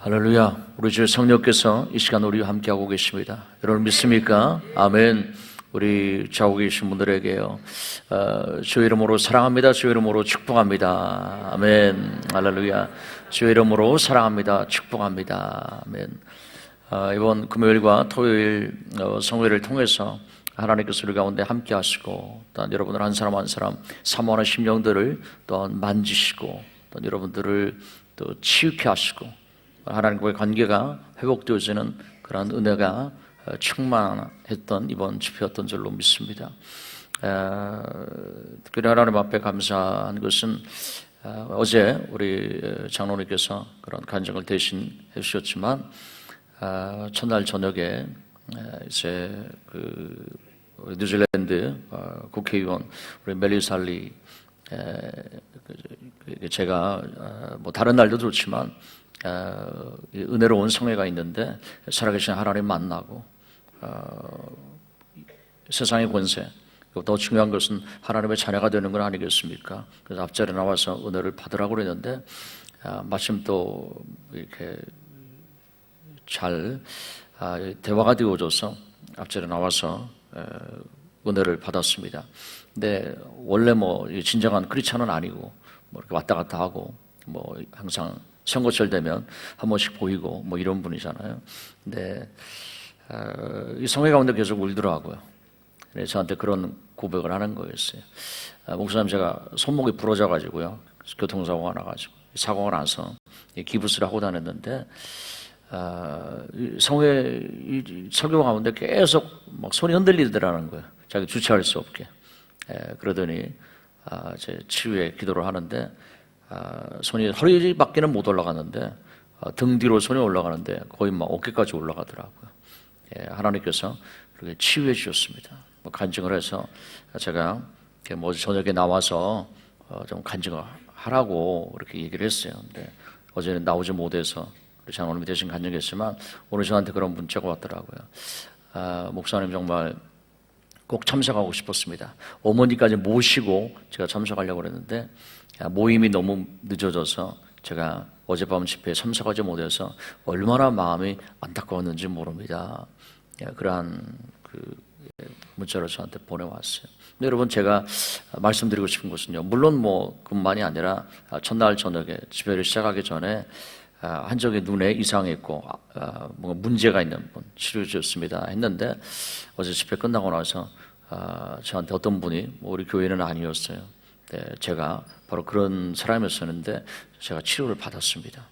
할렐루야. 우리 주 성령께서 이 시간 우리와 함께하고 계십니다. 여러분 믿습니까? 아멘. 우리 자고 계신 분들에게요, 주 이름으로 사랑합니다. 주 이름으로 축복합니다. 아멘. 할렐루야. 주 이름으로 사랑합니다. 축복합니다. 아멘. 이번 금요일과 토요일 성회를 통해서 하나님께서 우리 가운데 함께 하시고, 또한 여러분들 한 사람 한 사람 사모하는 심령들을 또한 만지시고, 또 여러분들을 또 치유케 하시고, 하나님과의 관계가 회복되어지는 그런 은혜가 충만했던 이번 집회였던 줄로 믿습니다. 특별히 하나님 앞에 감사한 것은 어제 우리 장로님께서 그런 간증을 대신 해주셨지만, 첫날 저녁에 이제 그 뉴질랜드 국회의원 우리 멜리살리, 제가 뭐 다른 날도 좋지만 은혜로운 성회가 있는데 살아계신 하나님 만나고, 세상의 권세, 더 중요한 것은 하나님의 자녀가 되는 건 아니겠습니까? 그래서 앞자리에 나와서 은혜를 받으라고 그랬는데, 마침 또 이렇게 잘 대화가 되어져서 앞자리에 나와서 은혜를 받았습니다. 근데 원래 뭐 진정한 크리스찬은 아니고 뭐 이렇게 왔다 갔다 하고 뭐 항상 선거철 되면 한 번씩 보이고 뭐 이런 분이잖아요. 근데 이 성회 가운데 계속 울더라고요. 그래서 저한테 그런 고백을 하는 거였어요. 목사님, 제가 손목이 부러져가지고요, 교통사고가 나가지고 사고가 나서 기부스를 하고 다녔는데, 성회 설교 가운데 계속 막 손이 흔들리더라는 거예요. 자기 주체할 수 없게. 그러더니 제 치유에 기도를 하는데, 손이 허리밖에는 못 올라가는데 등 뒤로 손이 올라가는데 거의 막 어깨까지 올라가더라고요. 하나님께서 그렇게 치유해 주셨습니다. 간증을 해서 제가 뭐 저녁에 나와서 좀 간증을 하라고 그렇게 얘기를 했어요. 근데 어제는 나오지 못해서 우리 장로님이 대신 간증했지만 오늘 저한테 그런 문자가 왔더라고요. 목사님, 정말 꼭 참석하고 싶었습니다. 어머니까지 모시고 제가 참석하려고 그랬는데 모임이 너무 늦어져서 제가 어젯밤 집회에 참석하지 못해서 얼마나 마음이 안타까웠는지 모릅니다. 그러한 그 문자를 저한테 보내왔어요. 근데 여러분, 제가 말씀드리고 싶은 것은요, 물론 뭐 그뿐만이 아니라 첫날 저녁에 집회를 시작하기 전에 한 적이 눈에 이상이 있고 뭔가 문제가 있는 분 치료해 주셨습니다 했는데, 어제 집회 끝나고 나서 저한테 어떤 분이, 우리 교회는 아니었어요, 제가 바로 그런 사람이었었는데 제가 치료를 받았습니다.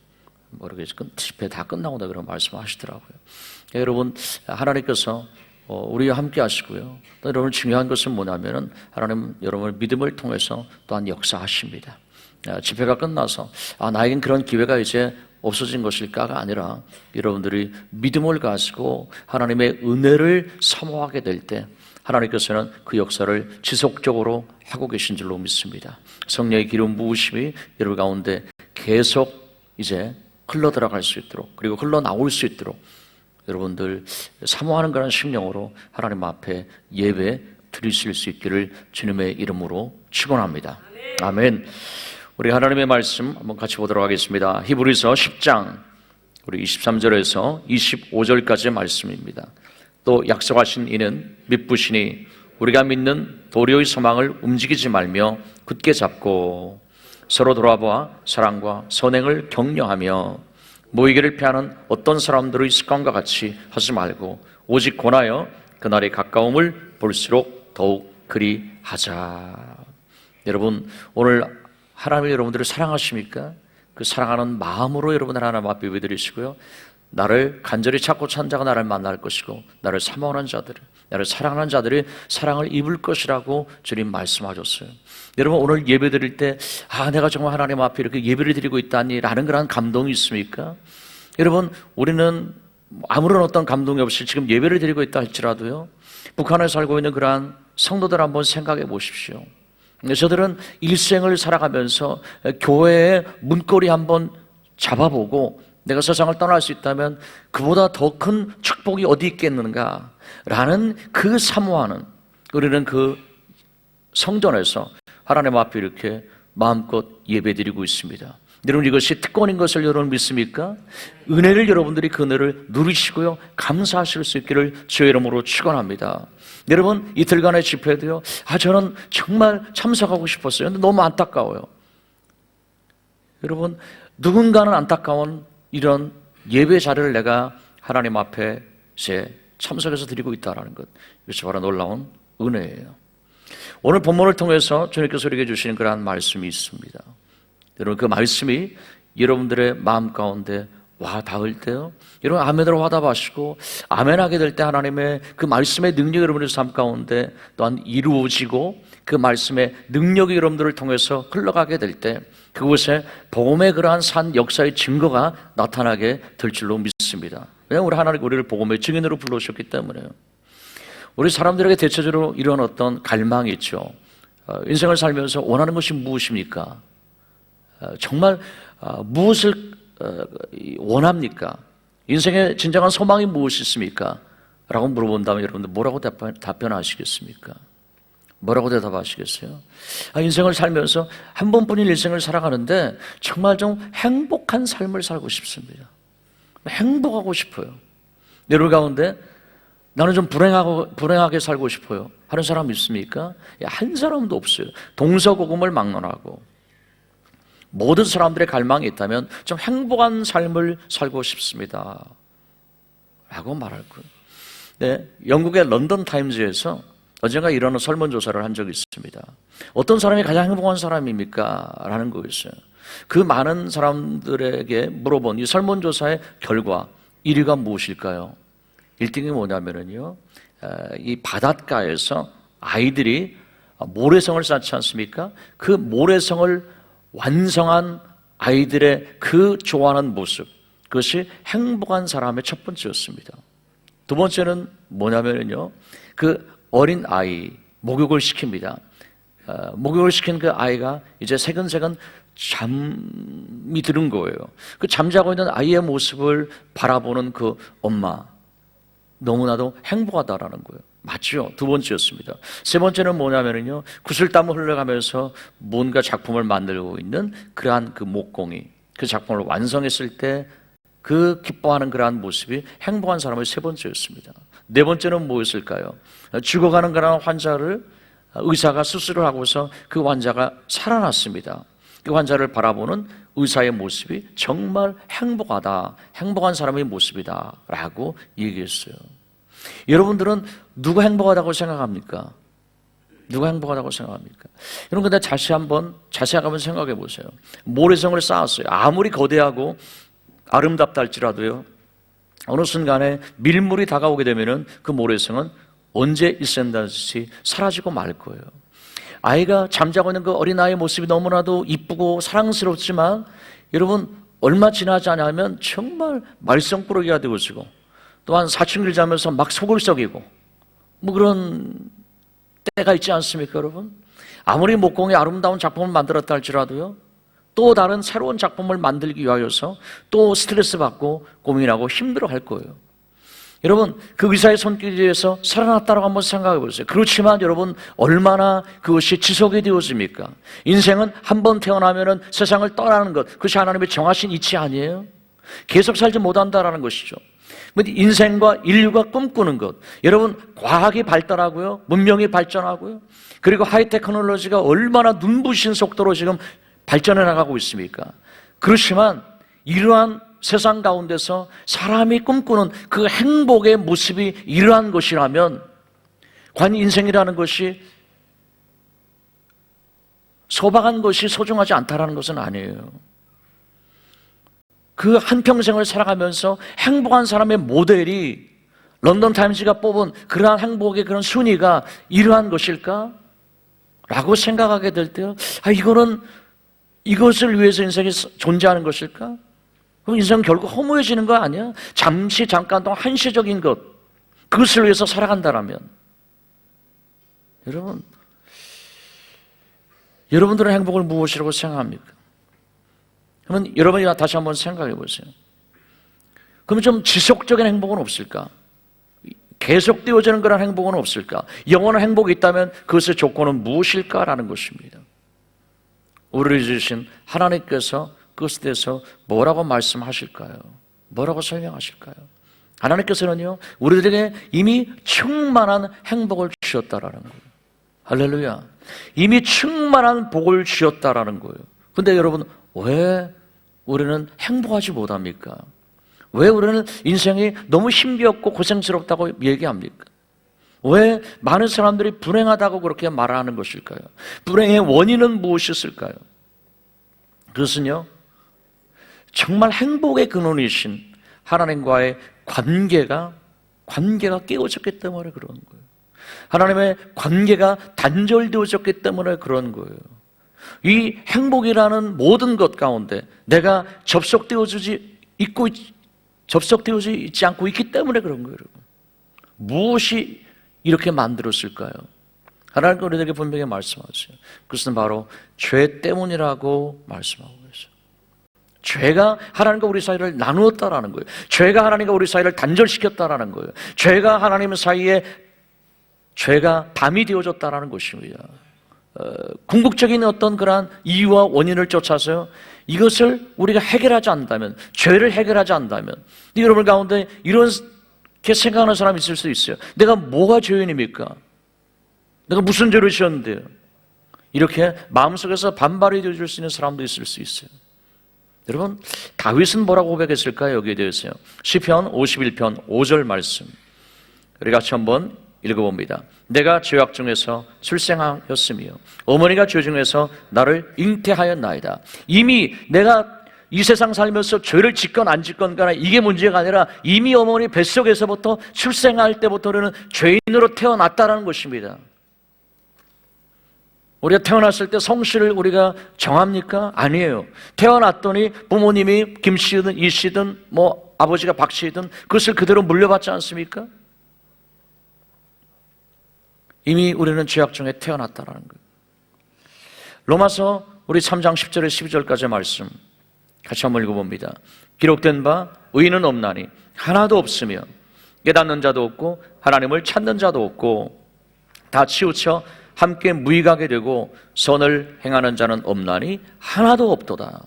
이렇게 집회 다 끝나고 나 그런 말씀하시더라고요. 여러분, 하나님께서 우리와 함께 하시고요, 또 여러분 중요한 것은 뭐냐면은 하나님 여러분의 믿음을 통해서 또한 역사하십니다. 집회가 끝나서 나에겐 그런 기회가 이제 없어진 것일까가 아니라, 여러분들이 믿음을 가지고 하나님의 은혜를 사모하게 될 때 하나님께서는 그 역사를 지속적으로 하고 계신 줄로 믿습니다. 성령의 기름 부으심이 여러분 가운데 계속 이제 흘러 들어갈 수 있도록, 그리고 흘러나올 수 있도록 여러분들 사모하는 그런 심령으로 하나님 앞에 예배 드리실 수 있기를 주님의 이름으로 축원합니다. 아멘. 우리 하나님의 말씀 한번 같이 보도록 하겠습니다. 히브리서 10장 우리 23절에서 25절까지의 말씀입니다. 또 약속하신 이는 믿으시니 우리가 믿는 도리의 소망을 움직이지 말며 굳게 잡고 서로 돌아보아 사랑과 선행을 격려하며 모이기를 피하는 어떤 사람들의 습관과 같이 하지 말고 오직 권하여 그날의 가까움을 볼수록 더욱 그리하자. 여러분, 오늘 하나님이 여러분들을 사랑하십니까? 그 사랑하는 마음으로 여러분들 하나님 앞에 예배드리시고요, 나를 간절히 찾고 찾는 자가 나를 만날 것이고 나를 사모하는 자들을, 나를 사랑하는 자들이 사랑을 입을 것이라고 주님 말씀하셨어요. 여러분, 오늘 예배드릴 때 내가 정말 하나님 앞에 이렇게 예배를 드리고 있다니 라는 그런 감동이 있습니까? 여러분, 우리는 아무런 어떤 감동이 없이 지금 예배를 드리고 있다 할지라도요, 북한에 살고 있는 그러한 성도들 한번 생각해 보십시오. 저들은 일생을 살아가면서 교회의 문고리 한번 잡아보고 내가 세상을 떠날 수 있다면 그보다 더 큰 축복이 어디 있겠는가 라는 그 사모하는, 우리는 그 성전에서 하나님 앞에 이렇게 마음껏 예배드리고 있습니다. 여러분, 이것이 특권인 것을 여러분 믿습니까? 은혜를 여러분들이 그 은혜를 누리시고요, 감사하실 수 있기를 주의 이름으로 축원합니다. 여러분, 이틀간의 집회도요, 저는 정말 참석하고 싶었어요. 근데 너무 안타까워요. 여러분, 누군가는 안타까운 이런 예배 자리를 내가 하나님 앞에 참석해서 드리고 있다는 것, 이것이 바로 놀라운 은혜예요. 오늘 본문을 통해서 주님께서 우리에게 주시는 그러한 말씀이 있습니다. 여러분, 그 말씀이 여러분들의 마음 가운데 와 닿을 때요, 여러분 아멘으로 화답하시고 아멘하게 될 때 하나님의 그 말씀의 능력이 여러분의 삶 가운데 또한 이루어지고 그 말씀의 능력이 여러분들을 통해서 흘러가게 될 때 그곳에 복음의 그러한 산 역사의 증거가 나타나게 될 줄로 믿습니다. 왜냐하면 우리 하나님 우리를 복음의 증인으로 불러주셨기 때문에요. 우리 사람들에게 대체적으로 이런 어떤 갈망이 있죠. 인생을 살면서 원하는 것이 무엇입니까? 정말 무엇을 원합니까? 인생의 진정한 소망이 무엇이 있습니까? 라고 물어본다면 여러분들 뭐라고 답변하시겠습니까? 뭐라고 대답하시겠어요? 인생을 살면서 한 번뿐인 인생을 살아가는데 정말 좀 행복한 삶을 살고 싶습니다. 행복하고 싶어요. 여러분 가운데 나는 좀 불행하게 살고 싶어요 하는 사람 있습니까? 한 사람도 없어요. 동서고금을 막론하고 모든 사람들의 갈망이 있다면 좀 행복한 삶을 살고 싶습니다 라고 말할 거예요. 네, 영국의 런던 타임즈에서 언젠가 이런 설문조사를 한 적이 있습니다. 어떤 사람이 가장 행복한 사람입니까? 라는 거였어요. 그 많은 사람들에게 물어본 이 설문조사의 결과 1위가 무엇일까요? 1등이 뭐냐면요, 이 바닷가에서 아이들이 모래성을 쌓지 않습니까? 그 모래성을 완성한 아이들의 그 좋아하는 모습, 그것이 행복한 사람의 첫 번째였습니다. 두 번째는 뭐냐면요, 그 어린 아이 목욕을 시킵니다. 목욕을 시킨 그 아이가 이제 새근새근 잠이 드는 거예요. 그 잠자고 있는 아이의 모습을 바라보는 그 엄마, 너무나도 행복하다라는 거예요. 맞죠? 두 번째였습니다. 세 번째는 뭐냐면요, 구슬땀을 흘러가면서 뭔가 작품을 만들고 있는 그러한 그 목공이, 그 작품을 완성했을 때 그 기뻐하는 그러한 모습이 행복한 사람의 세 번째였습니다. 네 번째는 뭐였을까요? 죽어가는 그러한 환자를 의사가 수술을 하고서 그 환자가 살아났습니다. 그 환자를 바라보는 의사의 모습이 정말 행복하다, 행복한 사람의 모습이다 라고 얘기했어요. 여러분들은 누가 행복하다고 생각합니까? 누가 행복하다고 생각합니까? 여러분, 근데 자세하게 한번 생각해 보세요. 모래성을 쌓았어요. 아무리 거대하고 아름답다 할지라도요, 어느 순간에 밀물이 다가오게 되면은 그 모래성은 언제 있앤다듯이 사라지고 말 거예요. 아이가 잠자고 있는 그 어린아이의 모습이 너무나도 이쁘고 사랑스럽지만 여러분, 얼마 지나지 않으면 정말 말썽꾸러기가 되어지고 또한 사춘기를 자면서 막 속을 썩이고 뭐 그런 때가 있지 않습니까, 여러분? 아무리 목공이 아름다운 작품을 만들었다 할지라도요, 또 다른 새로운 작품을 만들기 위하여서 또 스트레스 받고 고민하고 힘들어 할 거예요. 여러분, 그 의사의 손길 위에서 살아났다고 한번 생각해 보세요. 그렇지만 여러분, 얼마나 그것이 지속이 되어집니까? 인생은 한 번 태어나면은 세상을 떠나는 것, 그것이 하나님의 정하신 이치 아니에요? 계속 살지 못한다라는 것이죠. 인생과 인류가 꿈꾸는 것, 여러분, 과학이 발달하고요, 문명이 발전하고요, 그리고 하이테크놀로지가 얼마나 눈부신 속도로 지금 발전해 나가고 있습니까? 그렇지만 이러한 세상 가운데서 사람이 꿈꾸는 그 행복의 모습이 이러한 것이라면 과연 인생이라는 것이 소박한 것이 소중하지 않다라는 것은 아니에요. 그 한평생을 살아가면서 행복한 사람의 모델이 런던 타임즈가 뽑은 그러한 행복의 그런 순위가 이러한 것일까? 라고 생각하게 될 때요, 이것을 위해서 인생이 존재하는 것일까? 그럼 인생은 결국 허무해지는 거 아니야? 잠깐 동안 한시적인 것, 그것을 위해서 살아간다라면 여러분들의 행복을 무엇이라고 생각합니까? 그러면 여러분이 다시 한번 생각해 보세요. 그러면 좀 지속적인 행복은 없을까? 계속되어지는 그런 행복은 없을까? 영원한 행복이 있다면 그것의 조건은 무엇일까라는 것입니다. 우리를 주신 하나님께서 그것에 대해서 뭐라고 말씀하실까요? 뭐라고 설명하실까요? 하나님께서는요, 우리들에게 이미 충만한 행복을 주셨다라는 거예요. 할렐루야. 이미 충만한 복을 주셨다라는 거예요. 근데 여러분, 왜 우리는 행복하지 못합니까? 왜 우리는 인생이 너무 힘겹고 고생스럽다고 얘기합니까? 왜 많은 사람들이 불행하다고 그렇게 말하는 것일까요? 불행의 원인은 무엇이었을까요? 그것은요, 정말 행복의 근원이신 하나님과의 관계가 깨어졌기 때문에 그런 거예요. 하나님의 관계가 단절되어졌기 때문에 그런 거예요. 이 행복이라는 모든 것 가운데 내가 접속되어지 있지 않고 있기 때문에 그런 거예요, 여러분. 무엇이 이렇게 만들었을까요? 하나님께서 우리에게 분명히 말씀하세요. 그것은 바로 죄 때문이라고 말씀하고 계세요. 죄가 하나님과 우리 사이를 나누었다라는 거예요. 죄가 하나님과 우리 사이를 단절시켰다라는 거예요. 죄가 하나님 사이에 죄가 담이 되어졌다라는 것입니다. 궁극적인 어떤 그러한 이유와 원인을 쫓아서 이것을 우리가 해결하지 않는다면, 죄를 해결하지 않는다면, 여러분 가운데 이렇게 생각하는 사람이 있을 수 있어요. 내가 뭐가 죄인입니까? 내가 무슨 죄를 지었는데요? 이렇게 마음속에서 반발이 되어줄 수 있는 사람도 있을 수 있어요. 여러분, 다윗은 뭐라고 고백했을까요? 여기에 대해서요. 시편 51편 5절 말씀, 우리 같이 한번 읽어봅니다. 내가 죄악 중에서 출생하였으며 어머니가 죄 중에서 나를 잉태하였나이다. 이미 내가 이 세상 살면서 죄를 짓건 안 짓건 간에 이게 문제가 아니라 이미 어머니 뱃속에서부터 출생할 때부터는 죄인으로 태어났다는 것입니다. 우리가 태어났을 때 성씨를 우리가 정합니까? 아니에요. 태어났더니 부모님이 김씨든 이씨든 뭐 아버지가 박씨든 그것을 그대로 물려받지 않습니까? 이미 우리는 죄악 중에 태어났다라는 거예요. 로마서 우리 3장 10절에 12절까지의 말씀 같이 한번 읽어봅니다. 기록된 바 의인은 없나니 하나도 없으며 깨닫는 자도 없고 하나님을 찾는 자도 없고 다 치우쳐 함께 무익하게 되고 선을 행하는 자는 없나니 하나도 없도다.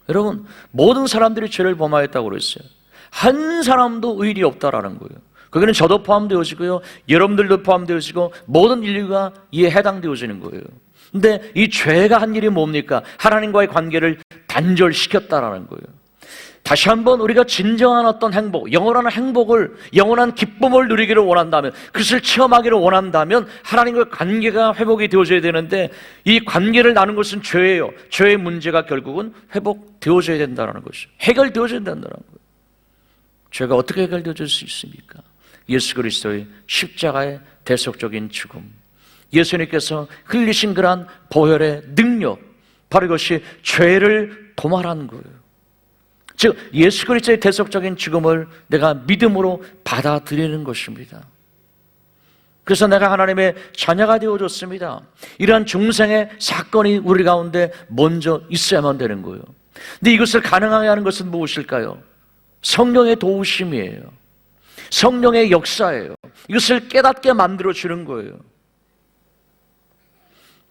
여러분, 모든 사람들이 죄를 범하였다고 그랬어요. 한 사람도 의인이 없다라는 거예요. 거기는 저도 포함되어지고요, 여러분들도 포함되어지고 모든 인류가 이에 해당되어지는 거예요. 근데 이 죄가 한 일이 뭡니까? 하나님과의 관계를 단절시켰다라는 거예요. 다시 한번 우리가 진정한 어떤 행복, 영원한 행복을, 영원한 기쁨을 누리기를 원한다면, 그것을 체험하기를 원한다면 하나님과의 관계가 회복이 되어져야 되는데 이 관계를 나눈 것은 죄예요. 죄의 문제가 결국은 회복되어져야 된다는 것이죠. 해결되어져야 된다는 거예요. 죄가 어떻게 해결되어질 수 있습니까? 예수 그리스도의 십자가의 대속적인 죽음, 예수님께서 흘리신 그러한 보혈의 능력, 바로 이것이 죄를 도말하는 거예요. 즉 예수 그리스도의 대속적인 죽음을 내가 믿음으로 받아들이는 것입니다. 그래서 내가 하나님의 자녀가 되어졌습니다. 이러한 중생의 사건이 우리 가운데 먼저 있어야만 되는 거예요. 근데 이것을 가능하게 하는 것은 무엇일까요? 성령의 도우심이에요. 성령의 역사예요. 이것을 깨닫게 만들어주는 거예요.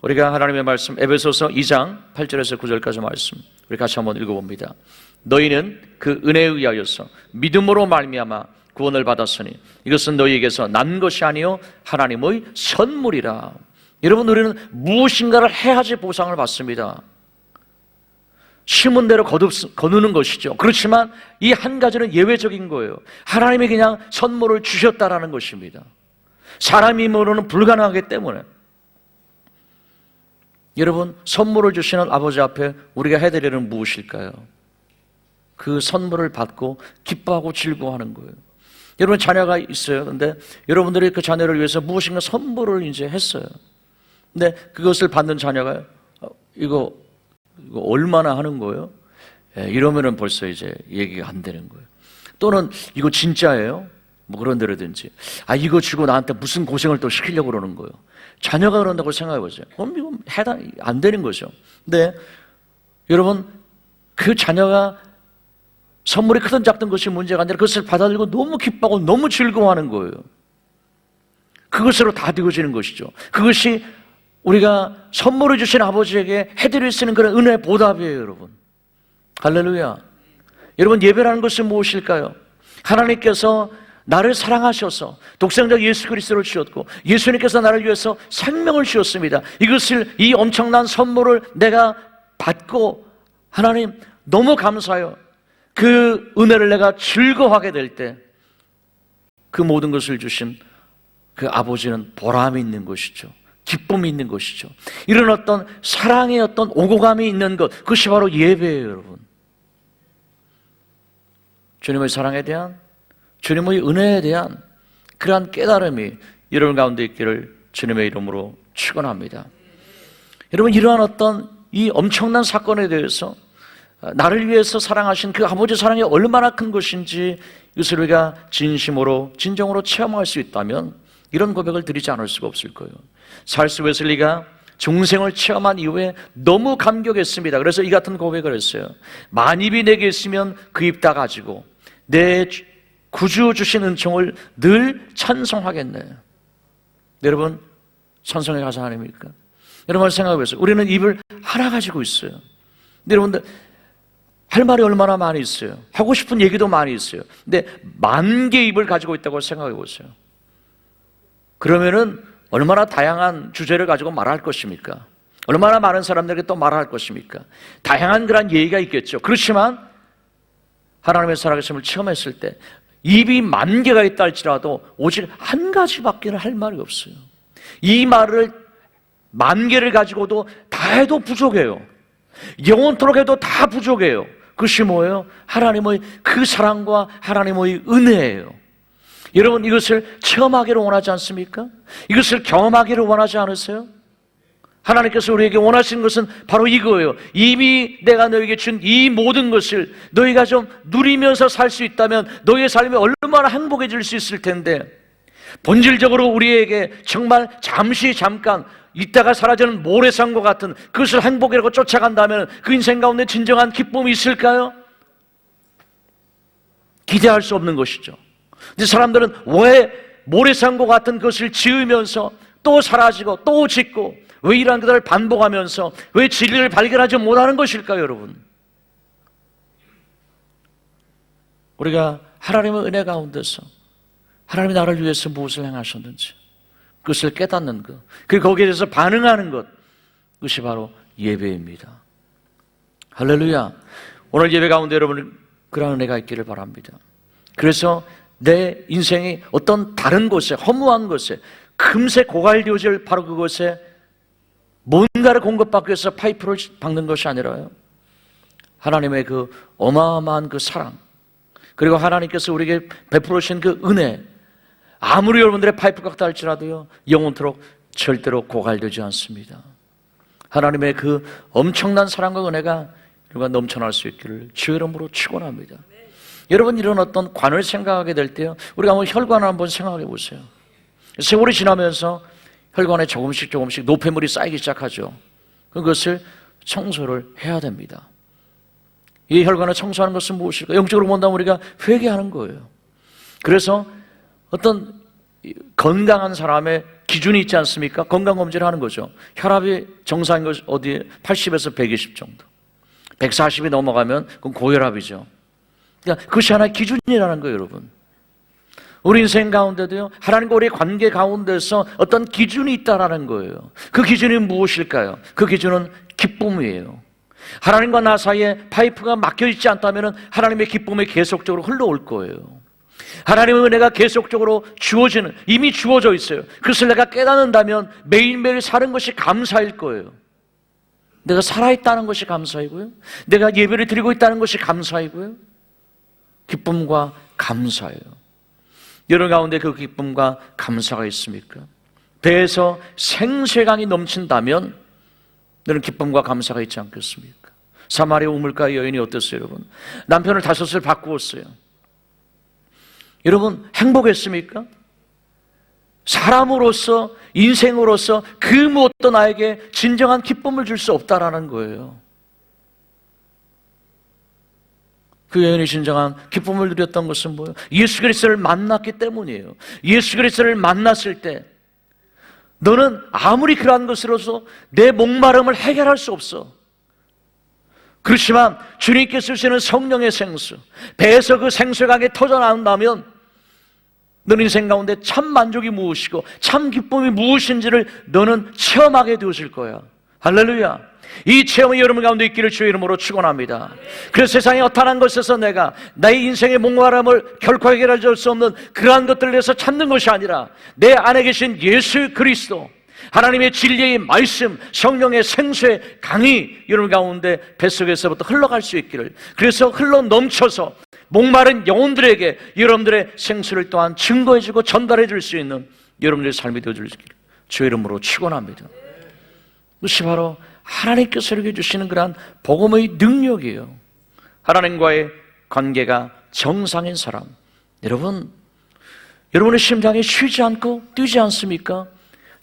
우리가 하나님의 말씀 에베소서 2장 8절에서 9절까지 말씀 우리 같이 한번 읽어봅니다. 너희는 그 은혜에 의하여서 믿음으로 말미암아 구원을 받았으니 이것은 너희에게서 난 것이 아니요 하나님의 선물이라. 여러분, 우리는 무엇인가를 해야지 보상을 받습니다. 심은 대로 거두는 것이죠. 그렇지만 이 한 가지는 예외적인 거예요. 하나님이 그냥 선물을 주셨다라는 것입니다. 사람의 힘으로는 불가능하기 때문에. 여러분, 선물을 주시는 아버지 앞에 우리가 해야 될 일은 무엇일까요? 그 선물을 받고 기뻐하고 즐거워하는 거예요. 여러분, 자녀가 있어요. 근데 여러분들이 그 자녀를 위해서 무엇인가 선물을 이제 했어요. 근데 그것을 받는 자녀가 이거 얼마나 하는 거예요? 이러면은 벌써 이제 얘기가 안 되는 거예요. 또는 이거 진짜예요? 뭐 그런 데라든지, 이거 주고 나한테 무슨 고생을 또 시키려고 그러는 거예요. 자녀가 그런다고 생각해 보세요. 그럼 이거 해당 안 되는 거죠. 근데 여러분, 그 자녀가 선물이 크든 작든 것이 문제가 아니라 그것을 받아들이고 너무 기뻐하고 너무 즐거워하는 거예요. 그것으로 다 되어지는 것이죠. 그것이 우리가 선물을 주신 아버지에게 해드릴 수 있는 그런 은혜의 보답이에요, 여러분. 할렐루야. 여러분, 예배라는 것은 무엇일까요? 하나님께서 나를 사랑하셔서 독생자 예수 그리스도를 주셨고 예수님께서 나를 위해서 생명을 주셨습니다. 이 엄청난 선물을 내가 받고 하나님 너무 감사해요. 그 은혜를 내가 즐거워하게 될 때 그 모든 것을 주신 그 아버지는 보람이 있는 것이죠. 기쁨이 있는 것이죠. 이런 어떤 사랑의 어떤 오고감이 있는 것, 그것이 바로 예배예요, 여러분. 주님의 사랑에 대한, 주님의 은혜에 대한 그러한 깨달음이 여러분 가운데 있기를 주님의 이름으로 축원합니다. 여러분, 이러한 어떤 이 엄청난 사건에 대해서 나를 위해서 사랑하신 그 아버지 사랑이 얼마나 큰 것인지 이것을 우리가 진정으로 체험할 수 있다면 이런 고백을 드리지 않을 수가 없을 거예요. 찰스 웨슬리가 중생을 체험한 이후에 너무 감격했습니다. 그래서 이 같은 고백을 했어요. 만입이 내게 있으면 그 입 다 가지고 내 구주 주신 은총을 늘 찬송하겠네. 여러분, 찬송의 가사 아닙니까? 여러분 생각해 보세요. 우리는 입을 하나 가지고 있어요. 근데 여러분들 할 말이 얼마나 많이 있어요. 하고 싶은 얘기도 많이 있어요. 근데 10,000개 입을 가지고 있다고 생각해 보세요. 그러면은 얼마나 다양한 주제를 가지고 말할 것입니까? 얼마나 많은 사람들에게 또 말할 것입니까? 다양한 그런 예의가 있겠죠. 그렇지만 하나님의 살아계심을 체험했을 때 입이 10,000개가 있다 할지라도 오직 한 가지밖에 할 말이 없어요. 이 말을 10,000개를 가지고도 다 해도 부족해요. 영원토록 해도 다 부족해요. 그것이 뭐예요? 하나님의 그 사랑과 하나님의 은혜예요. 여러분, 이것을 체험하기를 원하지 않습니까? 이것을 경험하기를 원하지 않으세요? 하나님께서 우리에게 원하시는 것은 바로 이거예요. 이미 내가 너에게 준 이 모든 것을 너희가 좀 누리면서 살 수 있다면 너희의 삶이 얼마나 행복해질 수 있을 텐데, 본질적으로 우리에게 정말 잠깐 있다가 사라지는 모래산과 같은 그것을 행복이라고 쫓아간다면 그 인생 가운데 진정한 기쁨이 있을까요? 기대할 수 없는 것이죠. 근데 사람들은 왜 모래산과 같은 것을 지으면서 또 사라지고 또 짓고 왜 이러한 것들을 반복하면서 왜 진리를 발견하지 못하는 것일까요, 여러분? 우리가 하나님의 은혜 가운데서 하나님이 나를 위해서 무엇을 행하셨는지 그것을 깨닫는 것, 그리고 거기에 대해서 반응하는 것, 그것이 바로 예배입니다. 할렐루야. 오늘 예배 가운데 여러분 그런 은혜가 있기를 바랍니다. 그래서 내 인생이 어떤 다른 곳에, 허무한 곳에 금세 고갈되어질 바로 그곳에 뭔가를 공급받기 위해서 파이프를 박는 것이 아니라요, 하나님의 그 어마어마한 그 사랑, 그리고 하나님께서 우리에게 베풀어 주신 그 은혜, 아무리 여러분들의 파이프가 같다 할지라도요 영원토록 절대로 고갈되지 않습니다. 하나님의 그 엄청난 사랑과 은혜가 우리가 넘쳐날 수 있기를 주의 이름으로 축원합니다. 여러분, 이런 어떤 관을 생각하게 될 때요, 우리가 한번 혈관을 한번 생각해 보세요. 세월이 지나면서 혈관에 조금씩 노폐물이 쌓이기 시작하죠. 그것을 청소를 해야 됩니다. 이 혈관을 청소하는 것은 무엇일까? 영적으로 본다면 우리가 회개하는 거예요. 그래서 어떤 건강한 사람의 기준이 있지 않습니까? 건강검진을 하는 거죠. 혈압이 정상인 것이 어디에? 80에서 120 정도. 140이 넘어가면 그건 고혈압이죠. 그러니까 그것이 하나의 기준이라는 거예요, 여러분. 우리 인생 가운데도요, 하나님과 우리의 관계 가운데서 어떤 기준이 있다라는 거예요. 그 기준이 무엇일까요? 그 기준은 기쁨이에요. 하나님과 나 사이에 파이프가 막혀 있지 않다면 하나님의 기쁨이 계속적으로 흘러올 거예요. 하나님의 은혜가 계속적으로 주어지는, 이미 주어져 있어요. 그것을 내가 깨닫는다면 매일매일 사는 것이 감사일 거예요. 내가 살아있다는 것이 감사이고요, 내가 예배를 드리고 있다는 것이 감사이고요, 기쁨과 감사예요. 여러분 가운데 그 기쁨과 감사가 있습니까? 배에서 생수강이 넘친다면 너는 기쁨과 감사가 있지 않겠습니까? 사마리아 우물가 여인이 어땠어요, 여러분? 남편을 5을 바꾸었어요. 여러분, 행복했습니까? 사람으로서, 인생으로서 그 무엇도 나에게 진정한 기쁨을 줄 수 없다라는 거예요. 그 여인이 진정한 기쁨을 누렸던 것은 뭐예요? 예수 그리스도를 만났기 때문이에요. 예수 그리스도를 만났을 때 너는 아무리 그러한 것으로서 내 목마름을 해결할 수 없어. 그렇지만 주님께서 주시는 성령의 생수, 배에서 그 생수가 강에 터져나온다면 너는 인생 가운데 참 만족이 무엇이고 참 기쁨이 무엇인지를 너는 체험하게 되어질 거야. 할렐루야. 이 체험이 여러분 가운데 있기를 주의 이름으로 축원합니다. 그래서 세상의 어떠한 것에서 내가 나의 인생의 목마름을 결코 해결할 수 없는 그러한 것들을 위해서 찾는 것이 아니라 내 안에 계신 예수 그리스도, 하나님의 진리의 말씀, 성령의 생수의 강이 여러분 가운데 뱃속에서부터 흘러갈 수 있기를, 그래서 흘러 넘쳐서 목마른 영혼들에게 여러분들의 생수를 또한 증거해주고 전달해 줄 수 있는 여러분들의 삶이 되어줄 수 있기를 주의 이름으로 축원합니다. 그것이 바로 하나님께서 이렇게 주시는 그러한 복음의 능력이에요. 하나님과의 관계가 정상인 사람, 여러분의 심장이 쉬지 않고 뛰지 않습니까?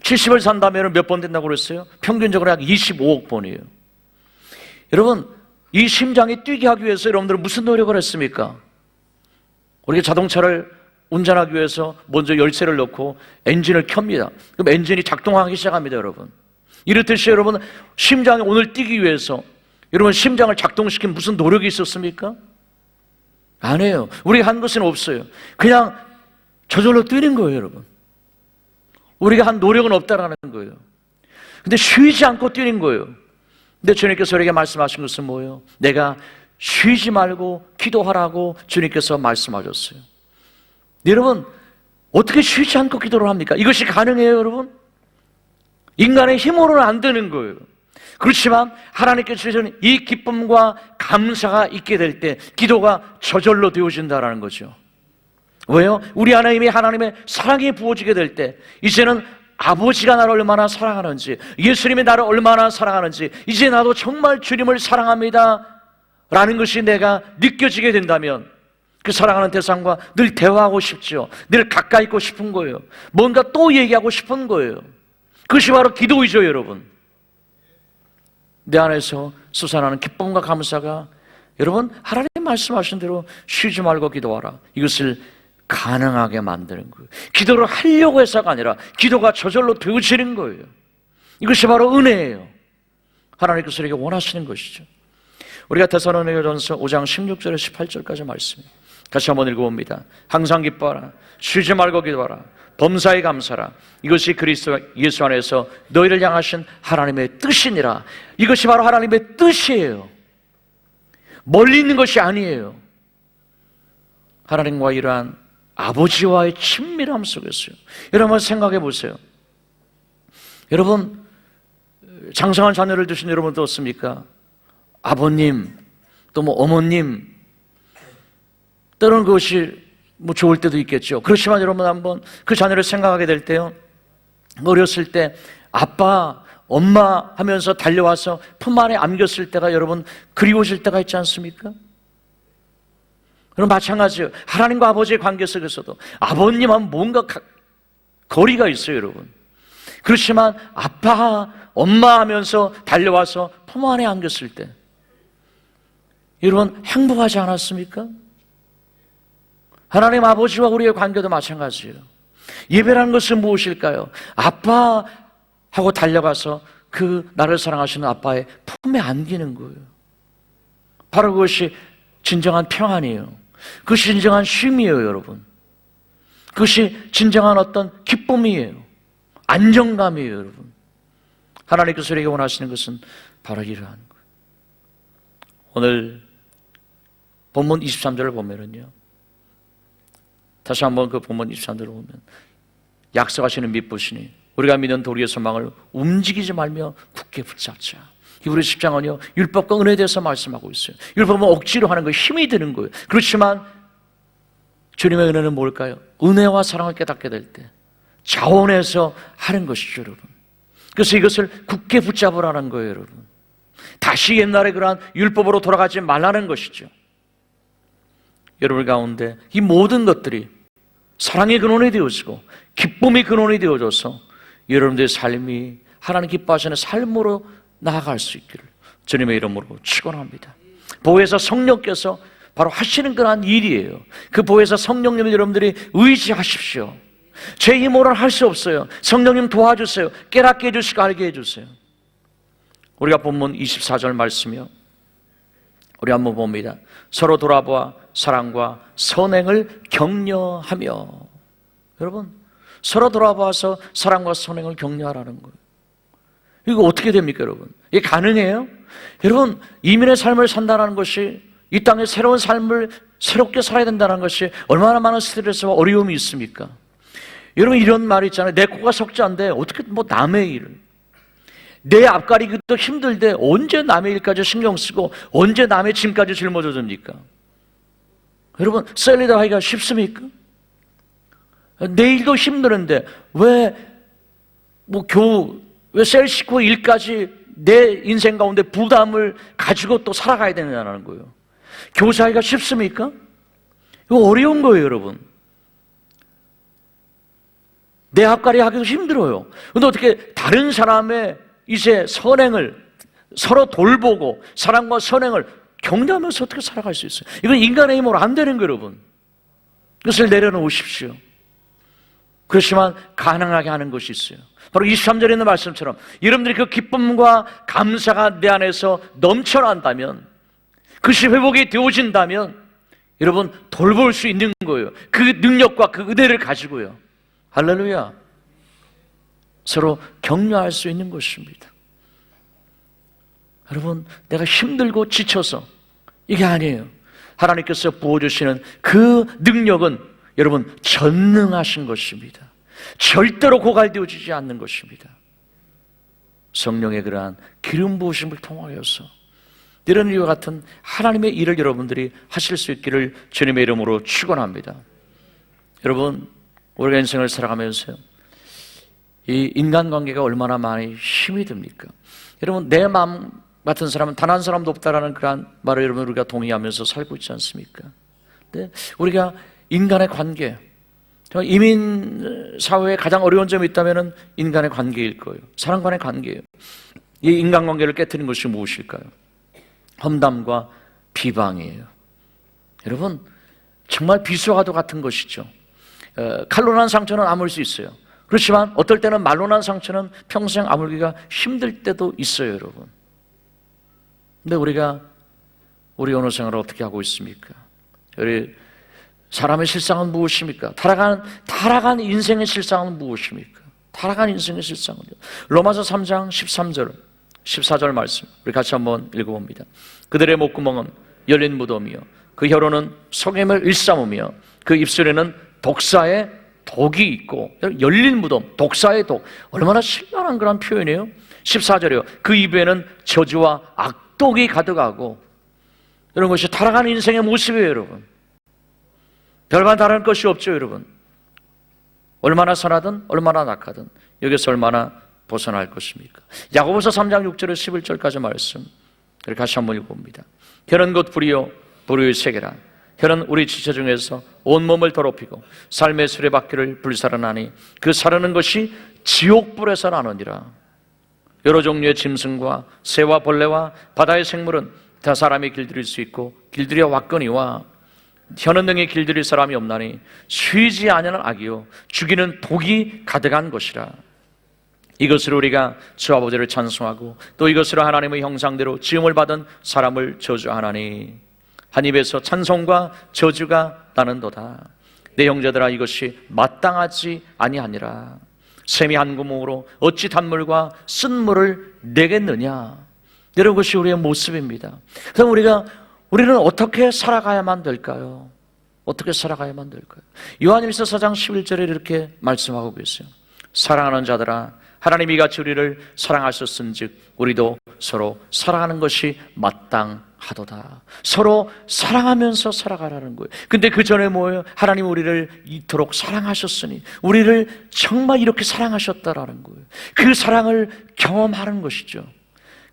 70을 산다면 몇 번 된다고 그랬어요? 평균적으로 약 25억 번이에요. 여러분, 이 심장이 뛰게 하기 위해서 여러분들은 무슨 노력을 했습니까? 우리가 자동차를 운전하기 위해서 먼저 열쇠를 넣고 엔진을 켭니다. 그럼 엔진이 작동하기 시작합니다, 여러분. 이렇듯이 여러분, 심장이 오늘 뛰기 위해서 여러분 심장을 작동시킨 무슨 노력이 있었습니까? 아니에요. 우리가 한 것은 없어요. 그냥 저절로 뛰는 거예요, 여러분. 우리가 한 노력은 없다라는 거예요. 근데 쉬지 않고 뛰는 거예요. 근데 주님께서 우리에게 말씀하신 것은 뭐예요? 내가 쉬지 말고 기도하라고 주님께서 말씀하셨어요. 여러분, 어떻게 쉬지 않고 기도를 합니까? 이것이 가능해요, 여러분? 인간의 힘으로는 안 되는 거예요. 그렇지만 하나님께서 주시는 이 기쁨과 감사가 있게 될 때 기도가 저절로 되어진다는 거죠. 왜요? 우리 안에 이미 하나님의 사랑이 부어지게 될 때 이제는 아버지가 나를 얼마나 사랑하는지, 예수님이 나를 얼마나 사랑하는지, 이제 나도 정말 주님을 사랑합니다 라는 것이 내가 느껴지게 된다면 그 사랑하는 대상과 늘 대화하고 싶죠. 늘 가까이 있고 싶은 거예요. 뭔가 또 얘기하고 싶은 거예요. 그것이 바로 기도이죠, 여러분. 내 안에서 솟아나는 기쁨과 감사가 여러분 하나님 말씀하신 대로 쉬지 말고 기도하라, 이것을 가능하게 만드는 거예요. 기도를 하려고 해서가 아니라 기도가 저절로 되어지는 거예요. 이것이 바로 은혜예요. 하나님께서 우리에게 원하시는 것이죠. 우리가 데살로니가전서 5장 16절에서 18절까지 말씀입니다. 다시 한번 읽어봅니다. 항상 기뻐하라, 쉬지 말고 기도하라, 범사에 감사하라, 이것이 그리스도 예수 안에서 너희를 향하신 하나님의 뜻이니라. 이것이 바로 하나님의 뜻이에요. 멀리 있는 것이 아니에요. 하나님과 이러한 아버지와의 친밀함 속에서요. 여러분 생각해 보세요. 여러분, 장성한 자녀를 두신 여러분도 없습니까? 아버님, 또 어머님, 때로는 그것이 좋을 때도 있겠죠. 그렇지만 여러분 한번 그 자녀를 생각하게 될 때요, 어렸을 때 아빠, 엄마 하면서 달려와서 품 안에 안겼을 때가 여러분 그리워질 때가 있지 않습니까? 그럼 마찬가지예요. 하나님과 아버지의 관계 속에서도 아버님하면 뭔가 거리가 있어요, 여러분. 그렇지만 아빠, 엄마 하면서 달려와서 품 안에 안겼을 때 여러분 행복하지 않았습니까? 하나님 아버지와 우리의 관계도 마찬가지예요. 예배라는 것은 무엇일까요? 아빠 하고 달려가서 그 나를 사랑하시는 아빠의 품에 안기는 거예요. 바로 그것이 진정한 평안이에요. 그것이 진정한 쉼이에요, 여러분. 그것이 진정한 어떤 기쁨이에요. 안정감이에요, 여러분. 하나님께서 우리에게 원하시는 것은 바로 이러한 거예요. 오늘 본문 23절을 보면은요, 다시 한번 그 본문 23절을 보면 약속하시는 믿으시니 우리가 믿는 도리의 소망을 움직이지 말며 굳게 붙잡자. 히브리 10장은요 율법과 은혜에 대해서 말씀하고 있어요. 율법은 억지로 하는 거예요. 힘이 드는 거예요. 그렇지만 주님의 은혜는 뭘까요? 은혜와 사랑을 깨닫게 될 때 자원해서 하는 것이죠, 여러분. 그래서 이것을 굳게 붙잡으라는 거예요, 여러분. 다시 옛날에 그러한 율법으로 돌아가지 말라는 것이죠. 여러분 가운데 이 모든 것들이 사랑의 근원이 되어지고 기쁨의 근원이 되어져서 여러분들의 삶이 하나님 기뻐하시는 삶으로 나아갈 수 있기를 주님의 이름으로 축원합니다. 보혜사 성령께서 바로 하시는 그러한 일이에요. 그 보혜사 성령님을 여러분들이 의지하십시오. 제 힘으로는 할 수 없어요. 성령님 도와주세요. 깨닫게 해주시고 알게 해주세요. 우리가 본문 24절 말씀이요, 우리 한번 봅니다. 서로 돌아보아 사랑과 선행을 격려하며. 여러분, 서로 돌아봐서 사랑과 선행을 격려하라는 거예요. 이거 어떻게 됩니까, 여러분? 이게 가능해요? 여러분, 이민의 삶을 산다는 것이, 이 땅에 새로운 삶을 새롭게 살아야 된다는 것이 얼마나 많은 스트레스와 어려움이 있습니까? 여러분, 이런 말이 있잖아요. 내 코가 석자인데 어떻게 뭐 남의 일을, 내 앞가리기도 힘들대 언제 남의 일까지 신경 쓰고 언제 남의 짐까지 짊어져 줍니까? 여러분, 셀리더 하기가 쉽습니까? 내 일도 힘드는데 왜 셀 식구 일까지 내 인생 가운데 부담을 가지고 또 살아가야 되느냐는 거예요. 교사하기가 쉽습니까? 이거 어려운 거예요, 여러분. 내 앞가리 하기도 힘들어요. 근데 어떻게 다른 사람의 이제 선행을 서로 돌보고 사랑과 선행을 격려하면서 어떻게 살아갈 수 있어요? 이건 인간의 힘으로 안 되는 거예요, 여러분. 그것을 내려놓으십시오. 그렇지만 가능하게 하는 것이 있어요. 바로 23절에 있는 말씀처럼 여러분들이 그 기쁨과 감사가 내 안에서 넘쳐난다면, 그것이 회복이 되어진다면 여러분 돌볼 수 있는 거예요. 그 능력과 그 은혜를 가지고요. 할렐루야. 서로 격려할 수 있는 것입니다. 여러분, 내가 힘들고 지쳐서 이게 아니에요. 하나님께서 부어주시는 그 능력은 여러분 전능하신 것입니다. 절대로 고갈되어지지 않는 것입니다. 성령의 그러한 기름 부으심을 통하여서 이런 일과 같은 하나님의 일을 여러분들이 하실 수 있기를 주님의 이름으로 축원합니다. 여러분, 우리가 인생을 살아가면서 이 인간관계가 얼마나 많이 힘이 듭니까? 여러분, 내 마음 같은 사람은 단 한 사람도 없다라는 그런 말을 여러분 우리가 동의하면서 살고 있지 않습니까? 근데 우리가 인간의 관계, 이민 사회에 가장 어려운 점이 있다면 인간의 관계일 거예요. 사람 간의 관계예요. 이 인간관계를 깨트린 것이 무엇일까요? 험담과 비방이에요. 여러분, 정말 비수와도 같은 것이죠. 칼로 난 상처는 아물 수 있어요. 그렇지만 어떨 때는 말로 난 상처는 평생 아물기가 힘들 때도 있어요, 여러분. 근데 우리가 우리 어느 생활을 어떻게 하고 있습니까? 우리 사람의 실상은 무엇입니까? 타락한 인생의 실상은 무엇입니까? 타락한 인생의 실상은요. 로마서 3장 13절 14절 말씀 우리 같이 한번 읽어봅니다. 그들의 목구멍은 열린 무덤이요 그 혀로는 속임을 일삼으며 그 입술에는 독사의 독이 있고. 열린 무덤, 독사의 독, 얼마나 신랄한 그런 표현이에요. 14절이요 그 입에는 저주와 악독이 가득하고. 이런 것이 타락한 인생의 모습이에요, 여러분. 별반 다른 것이 없죠, 여러분. 얼마나 선하든 얼마나 낙하든 여기서 얼마나 벗어날 것입니까? 야고보서 3장 6절에서 11절까지 말씀 그리고 다시 한번 읽어봅니다. 혀는 곧 불이요 불의의 세계라. 혀는 우리 지체 중에서 온몸을 더럽히고 삶의 수레바퀴를 불살라나니 그 사르는 것이 지옥불에서 나느니라. 여러 종류의 짐승과 새와 벌레와 바다의 생물은 다 사람이 길들일 수 있고 길들여 왔거니와 혀는 능히 길들일 사람이 없나니 쉬지 아니하는 악이요 죽이는 독이 가득한 것이라. 이것으로 우리가 주 아버지를 찬송하고 또 이것으로 하나님의 형상대로 지음을 받은 사람을 저주하나니 한 입에서 찬송과 저주가 나는도다. 내 형제들아 이것이 마땅하지 아니하니라. 샘이 한 구멍으로 어찌 단물과 쓴물을 내겠느냐. 이런 것이 우리의 모습입니다. 그럼 우리는 어떻게 살아가야만 될까요? 어떻게 살아가야만 될까요? 요한일서 4장 11절에 이렇게 말씀하고 계세요. 사랑하는 자들아 하나님이 이같이 우리를 사랑하셨은즉 우리도 서로 사랑하는 것이 마땅하도다. 서로 사랑하면서 살아가라는 거예요. 근데 그 전에 뭐예요? 하나님 우리를 이토록 사랑하셨으니 우리를 정말 이렇게 사랑하셨다라는 거예요. 그 사랑을 경험하는 것이죠.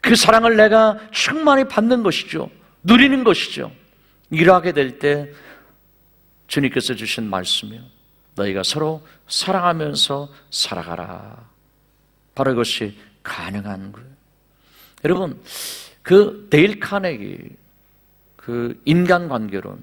그 사랑을 내가 충만히 받는 것이죠. 누리는 것이죠. 일하게 될 때 주님께서 주신 말씀이요 너희가 서로 사랑하면서 살아가라. 바로 이것이 가능한 거예요. 여러분, 그 데일 카네기 그 인간관계론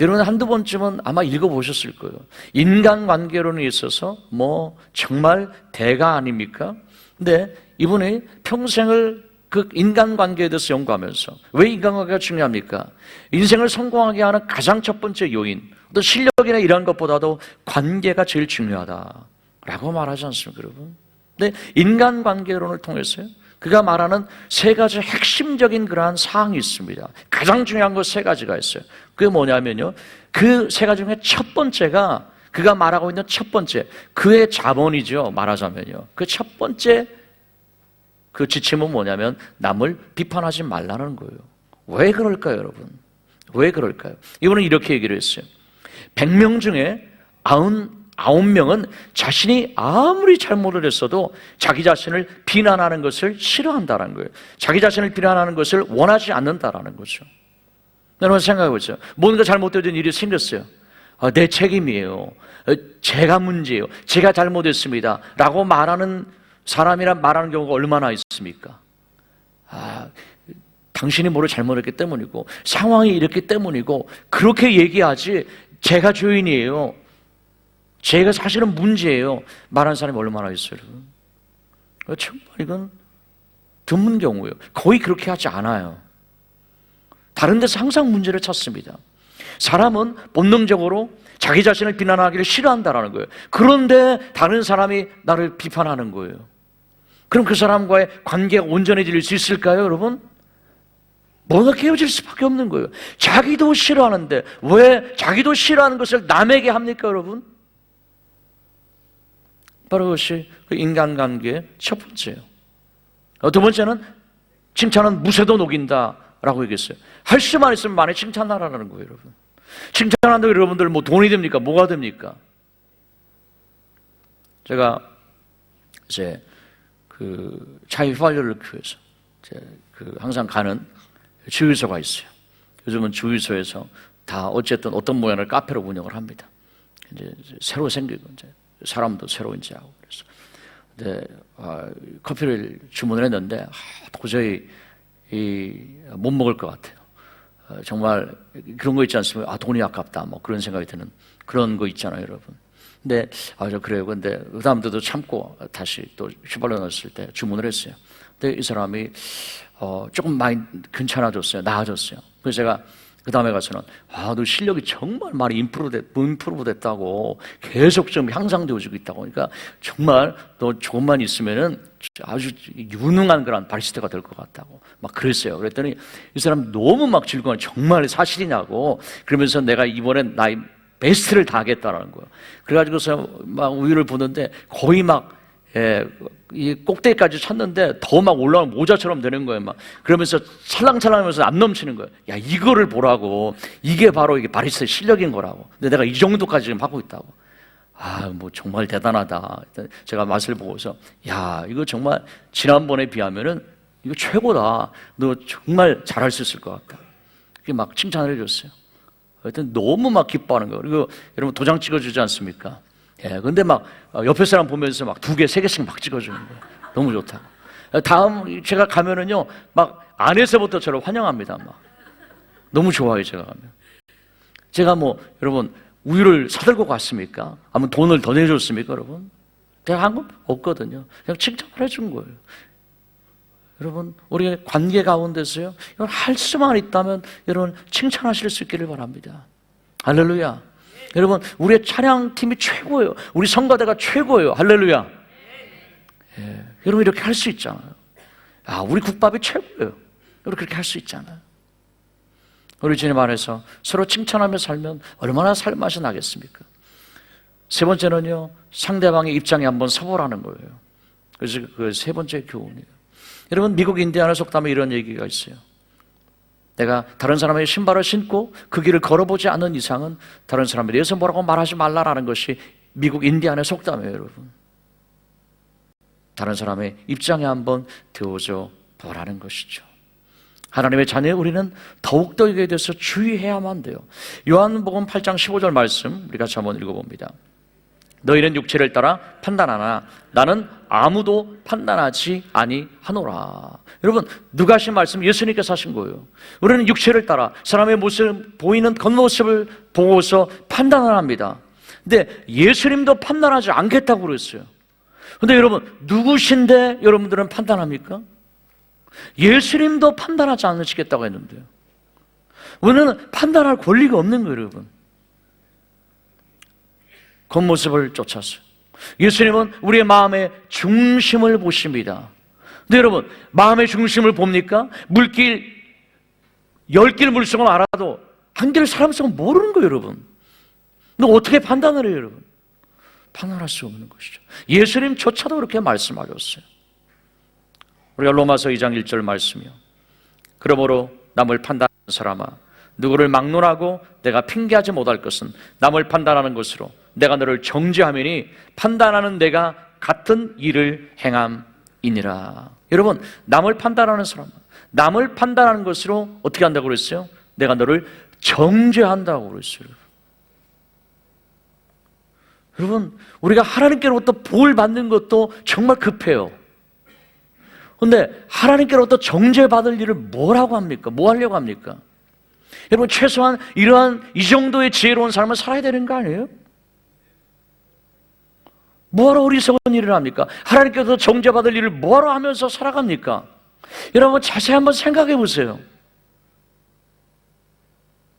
여러분 한두 번쯤은 아마 읽어보셨을 거예요. 인간관계론에 있어서 뭐 정말 대가 아닙니까? 근데 이분이 평생을 그 인간관계에 대해서 연구하면서 왜 인간관계가 중요합니까? 인생을 성공하게 하는 가장 첫 번째 요인, 또 실력이나 이런 것보다도 관계가 제일 중요하다라고 말하지 않습니까, 여러분? 근데 인간관계론을 통해서요, 그가 말하는 세 가지 핵심적인 그러한 사항이 있습니다. 가장 중요한 것 세 가지가 있어요. 그게 뭐냐면요, 그 세 가지 중에 첫 번째가, 그가 말하고 있는 첫 번째, 그의 자본이죠. 말하자면요, 그 첫 번째 그 지침은 뭐냐면 남을 비판하지 말라는 거예요. 왜 그럴까요, 여러분? 왜 그럴까요? 이분은 이렇게 얘기를 했어요. 100명 중에 99명은 자신이 아무리 잘못을 했어도 자기 자신을 비난하는 것을 싫어한다는 거예요. 자기 자신을 비난하는 것을 원하지 않는다라는 거죠. 여러분 생각해보세요. 뭔가 잘못된 일이 생겼어요. 내 책임이에요. 제가 문제예요. 제가 잘못했습니다. 라고 말하는 사람이란 말하는 경우가 얼마나 있습니까? 당신이 뭐를 잘못했기 때문이고 상황이 이렇기 때문이고 그렇게 얘기하지, 제가 죄인이에요, 제가 사실은 문제예요, 말하는 사람이 얼마나 있어요. 정말 이건 드문 경우예요. 거의 그렇게 하지 않아요. 다른 데서 항상 문제를 찾습니다. 사람은 본능적으로 자기 자신을 비난하기를 싫어한다는 거예요. 그런데 다른 사람이 나를 비판하는 거예요. 그럼 그 사람과의 관계가 온전해질 수 있을까요, 여러분? 뭔가 깨어질 수밖에 없는 거예요. 자기도 싫어하는데 왜 자기도 싫어하는 것을 남에게 합니까, 여러분? 바로 그것이 그 인간관계의 첫 번째예요. 두 번째는 칭찬은 무쇠도 녹인다라고 얘기했어요. 할 수만 있으면 많이 칭찬하라는 거예요, 여러분. 칭찬한다고 여러분들 뭐 돈이 됩니까? 뭐가 됩니까? 제가 이제 그 자유활력을 교회에서 항상 가는 주유소가 있어요. 요즘은 주유소에서 다 어쨌든 어떤 모양을 카페로 운영을 합니다. 이제 새로 생기고 이제 사람도 새로 이제 하고 그래서. 근데 커피를 주문을 했는데 도저히 못 먹을 것 같아요. 정말 그런 거 있지 않습니까? 돈이 아깝다, 뭐 그런 생각이 드는 그런 거 있잖아요, 여러분. 근데 저 그래요. 근데 그 다음부터도 참고 다시 또 휘발유 넣었을 때 주문을 했어요. 근데 이 사람이 조금 많이 괜찮아졌어요. 나아졌어요. 그래서 제가 그 다음에 가서는 너 실력이 정말 많이 임프루브 됐다고, 계속 좀 향상되어지고 있다고. 그러니까 정말 너 조금만 있으면은 아주 유능한 그런 바리스타가 될 것 같다고 막 그랬어요. 그랬더니 이 사람 너무 막 즐거워. 정말 사실이냐고. 그러면서 내가 이번엔 나의 베스트를 다하겠다라는 거예요. 그래가지고서 막 우유를 부는데 거의 막 이 꼭대기까지 찼는데 더 막 올라오는 모자처럼 되는 거예요. 막 그러면서 찰랑찰랑하면서 안 넘치는 거예요. 야, 이거를 보라고. 이게 바로 이게 바리스타의 실력인 거라고. 근데 내가 이 정도까지 지금 하고 있다고. 뭐 정말 대단하다. 제가 맛을 보고서 야, 이거 정말 지난번에 비하면은 이거 최고다. 너 정말 잘할 수 있을 것 같다. 그렇게 막 칭찬을 해줬어요. 하여튼 너무 막 기뻐하는 거예요. 그리고 여러분 도장 찍어주지 않습니까? 근데 막 옆에 사람 보면서 막 2개, 3개씩 막 찍어주는 거예요. 너무 좋다. 다음 제가 가면은요, 막 안에서부터 저를 환영합니다. 막 너무 좋아요, 제가 가면. 제가 뭐 여러분 우유를 사들고 갔습니까? 아니면 돈을 더 내줬습니까, 여러분? 내가 한 건 없거든요. 그냥 칭찬을 해준 거예요. 여러분, 우리의 관계 가운데서요, 이건 할 수만 있다면 여러분 칭찬하실 수 있기를 바랍니다. 할렐루야. 여러분, 우리의 찬양팀이 최고예요. 우리 성가대가 최고예요. 할렐루야. 여러분, 이렇게 할 수 있잖아요. 우리 국밥이 최고예요. 여러분, 그렇게 할 수 있잖아요. 우리 주님 안에서 서로 칭찬하며 살면 얼마나 살맛이 나겠습니까? 세 번째는요, 상대방의 입장에 한번 서보라는 거예요. 그래서 그 세 번째 교훈이에요. 여러분, 미국 인디아나 속담에 이런 얘기가 있어요. 내가 다른 사람의 신발을 신고 그 길을 걸어보지 않는 이상은 다른 사람에 대해서 뭐라고 말하지 말라라는 것이 미국 인디아나의 속담이에요, 여러분. 다른 사람의 입장에 한번 되어져 보라는 것이죠. 하나님의 자녀 우리는 더욱더 이에 대해서 주의해야만 돼요. 요한복음 8장 15절 말씀 우리 같이 한번 읽어봅니다. 너희는 육체를 따라 판단하나 나는 아무도 판단하지 아니하노라. 여러분, 누가 하신 말씀? 예수님께서 하신 거예요. 우리는 육체를 따라 사람의 모습, 보이는 겉모습을 보고서 판단을 합니다. 근데 예수님도 판단하지 않겠다고 그랬어요. 근데 여러분, 누구신데 여러분들은 판단합니까? 예수님도 판단하지 않으시겠다고 했는데요. 우리는 판단할 권리가 없는 거예요, 여러분. 겉모습을 쫓았어요. 예수님은 우리의 마음의 중심을 보십니다. 근데 여러분, 마음의 중심을 봅니까? 물길 10길 물속을 알아도 한 길 사람성은 모르는 거예요, 여러분. 근데 어떻게 판단을 해요, 여러분? 판단할 수 없는 것이죠. 예수님조차도 그렇게 말씀하셨어요. 우리가 로마서 2장 1절 말씀이요. 그러므로 남을 판단하는 사람아, 누구를 막론하고 내가 핑계하지 못할 것은 남을 판단하는 것으로 내가 너를 정죄하매니 판단하는 내가 같은 일을 행함이니라. 여러분, 남을 판단하는 사람, 남을 판단하는 것으로 어떻게 한다고 그랬어요? 내가 너를 정죄한다고 그랬어요. 여러분, 우리가 하나님께로부터 볼 받는 것도 정말 급해요. 그런데 하나님께로부터 정죄받을 일을 뭐라고 합니까? 뭐 하려고 합니까? 여러분, 최소한 이러한 이 정도의 지혜로운 삶을 살아야 되는 거 아니에요? 뭐하러 어리석은 일을 합니까? 하나님께서 정죄받을 일을 뭐하러 하면서 살아갑니까? 여러분, 자세히 한번 생각해 보세요.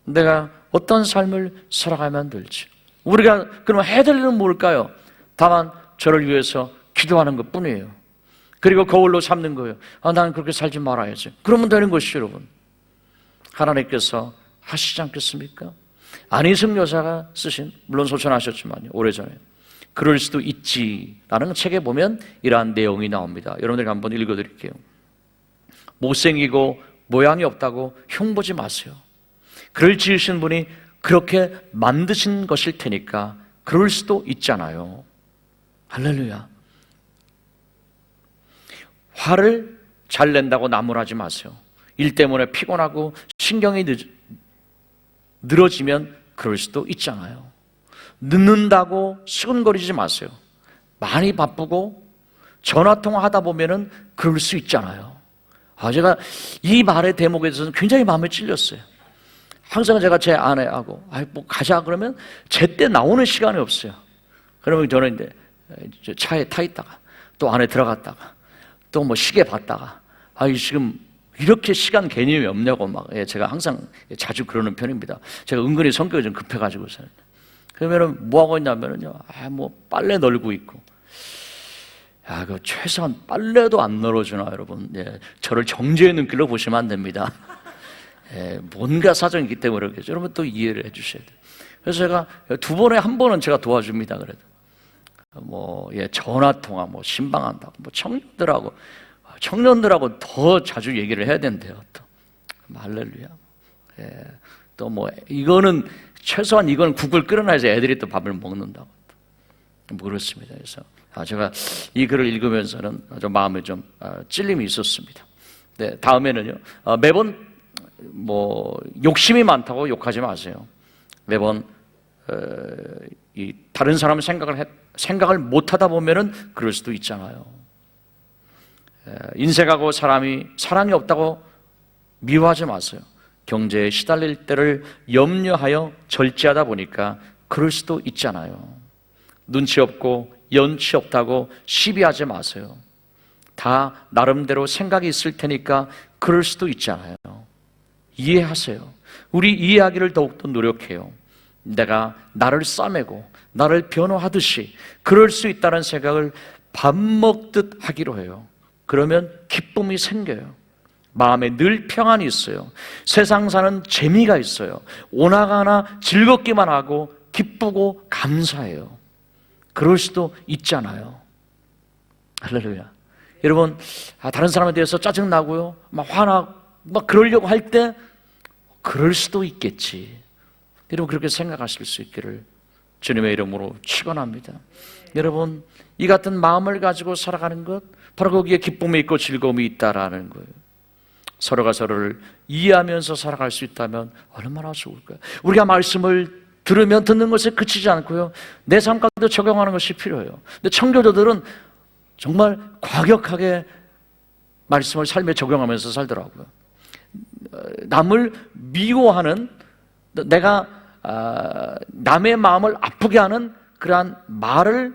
내가 어떤 삶을 살아가면 될지. 우리가 그럼 해야 될 일은 뭘까요? 다만 저를 위해서 기도하는 것 뿐이에요. 그리고 거울로 삼는 거예요. 나는 그렇게 살지 말아야지. 그러면 되는 것이죠, 여러분. 하나님께서 하시지 않겠습니까? 안희승 여사가 쓰신, 물론 소천하셨지만요, 오래전에 그럴 수도 있지라는 책에 보면 이러한 내용이 나옵니다. 여러분들께 한번 읽어드릴게요. 못생기고 모양이 없다고 흉보지 마세요. 그를 지으신 분이 그렇게 만드신 것일 테니까 그럴 수도 있잖아요. 할렐루야. 화를 잘 낸다고 나무라지 마세요. 일 때문에 피곤하고 신경이 늘어지면 그럴 수도 있잖아요. 늦는다고 수근거리지 마세요. 많이 바쁘고 전화통화하다 보면은 그럴 수 있잖아요. 제가 이 말의 대목에 대해서는 굉장히 마음에 찔렸어요. 항상 제가 제 아내하고 뭐 가자 그러면 제때 나오는 시간이 없어요. 그러면 저는 이제 차에 타 있다가 또 안에 들어갔다가 또 뭐 시계 봤다가 지금 이렇게 시간 개념이 없냐고 막 제가 항상 자주 그러는 편입니다. 제가 은근히 성격이 좀 급해가지고서는. 그러면은 뭐 하고 있냐면은요, 뭐 빨래 널고 있고. 그 최소한 빨래도 안 널어주나 여러분. 저를 정죄의 눈길로 보시면 안 됩니다. 뭔가 사정이 있기 때문에 그렇겠죠. 여러분 또 이해를 해주셔야 돼요. 그래서 제가 2번에 1번은 제가 도와줍니다. 그래도 전화통화 신방한다고 청년들하고 더 자주 얘기를 해야 된대요. 또 할렐루야. 또 이거는 최소한 이건 국을 끓여놔야지 애들이 또 밥을 먹는다고. 그렇습니다. 그래서 제가 이 글을 읽으면서는 좀 마음에 좀 찔림이 있었습니다. 네, 다음에는요. 매번 욕심이 많다고 욕하지 마세요. 매번 이 다른 사람 생각을 못하다 보면은 그럴 수도 있잖아요. 인생하고 사랑이 없다고 미워하지 마세요. 경제에 시달릴 때를 염려하여 절제하다 보니까 그럴 수도 있잖아요. 눈치 없고 연치 없다고 시비하지 마세요. 다 나름대로 생각이 있을 테니까 그럴 수도 있잖아요. 이해하세요. 우리 이해하기를 더욱더 노력해요. 내가 나를 싸매고 나를 변호하듯이 그럴 수 있다는 생각을 밥 먹듯 하기로 해요. 그러면 기쁨이 생겨요. 마음에 늘 평안이 있어요. 세상 사는 재미가 있어요. 오나가나 즐겁기만 하고 기쁘고 감사해요. 그럴 수도 있잖아요. 할렐루야. 여러분, 다른 사람에 대해서 짜증나고요, 화나고 그러려고 할 때 그럴 수도 있겠지. 여러분 그렇게 생각하실 수 있기를 주님의 이름으로 축원합니다. 여러분, 이 같은 마음을 가지고 살아가는 것, 바로 거기에 기쁨이 있고 즐거움이 있다라는 거예요. 서로가 서로를 이해하면서 살아갈 수 있다면 얼마나 좋을까요? 우리가 말씀을 들으면 듣는 것에 그치지 않고요, 내 삶까지도 적용하는 것이 필요해요. 근데 청교도들은 정말 과격하게 말씀을 삶에 적용하면서 살더라고요. 남을 미워하는, 내가 남의 마음을 아프게 하는 그러한 말을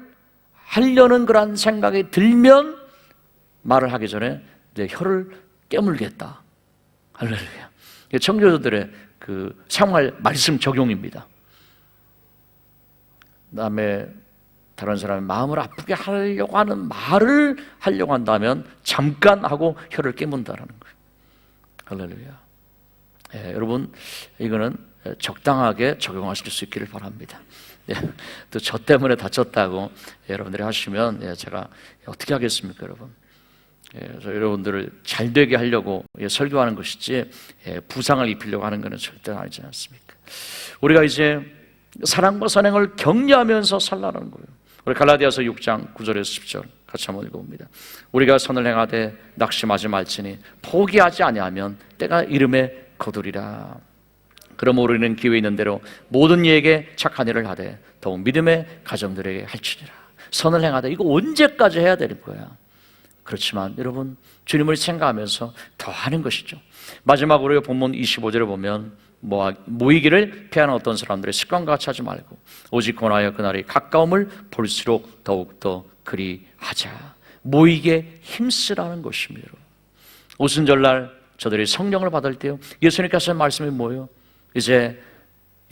하려는 그러한 생각이 들면 말을 하기 전에 내 혀를 깨물겠다. 할렐루야. 청교도들의 그 생활 말씀 적용입니다. 남의 다른 사람의 마음을 아프게 하려고 하는 말을 하려고 한다면 잠깐 하고 혀를 깨문다라는 거예요. 할렐루야. 여러분, 이거는 적당하게 적용하실 수 있기를 바랍니다. 또 저 때문에 다쳤다고 여러분들이 하시면 제가 어떻게 하겠습니까, 여러분? 그래서 여러분들을 잘 되게 하려고 설교하는 것이지 부상을 입히려고 하는 것은 절대 아니지 않습니까? 우리가 이제 사랑과 선행을 격려하면서 살라는 거예요. 우리 갈라디아서 6장 9절에서 10절 같이 한번 읽어봅니다. 우리가 선을 행하되 낙심하지 말지니 포기하지 아니하면 때가 이름에 거두리라. 그러므로 우리는 기회 있는 대로 모든 이에게 착한 일을 하되 더욱 믿음의 가정들에게 할지니라. 선을 행하되 이거 언제까지 해야 되는 거야? 그렇지만 여러분, 주님을 생각하면서 더 하는 것이죠. 마지막으로 본문 25절에 보면 모이기를 피하는 어떤 사람들의 습관과 같이 하지 말고 오직 권하여 그날이 가까움을 볼수록 더욱더 그리 하자. 모이게 힘쓰라는 것입니다. 오순절날 저들이 성령을 받을 때요, 예수님께서 하신 말씀이 뭐예요? 이제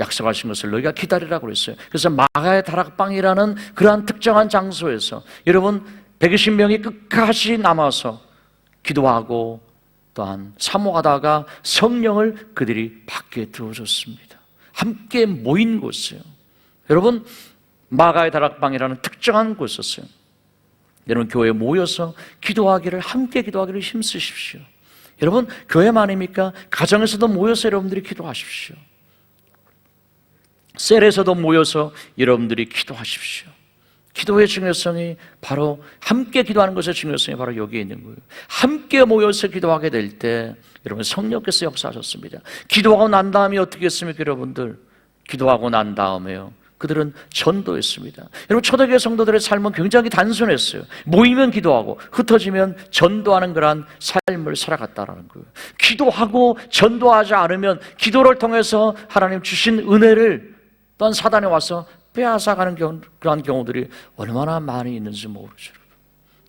약속하신 것을 너희가 기다리라고 그랬어요. 그래서 마가의 다락방이라는 그러한 특정한 장소에서 여러분 120명이 끝까지 남아서 기도하고 또한 사모하다가 성령을 그들이 받게 되어줬습니다. 함께 모인 곳이에요. 여러분, 마가의 다락방이라는 특정한 곳이었어요. 여러분, 교회에 모여서 기도하기를, 함께 기도하기를 힘쓰십시오. 여러분, 교회만입니까? 가정에서도 모여서 여러분들이 기도하십시오. 셀에서도 모여서 여러분들이 기도하십시오. 기도의 중요성이 바로 함께 기도하는 것의 중요성이 바로 여기에 있는 거예요. 함께 모여서 기도하게 될 때 여러분 성령께서 역사하셨습니다. 기도하고 난 다음에 어떻게 했습니까, 여러분들? 기도하고 난 다음에요, 그들은 전도했습니다. 여러분, 초대교회 성도들의 삶은 굉장히 단순했어요. 모이면 기도하고 흩어지면 전도하는 그런 삶을 살아갔다는 거예요. 기도하고 전도하지 않으면 기도를 통해서 하나님 주신 은혜를 또한 사단에 와서 빼앗아가는 그런 경우들이 얼마나 많이 있는지 모르죠.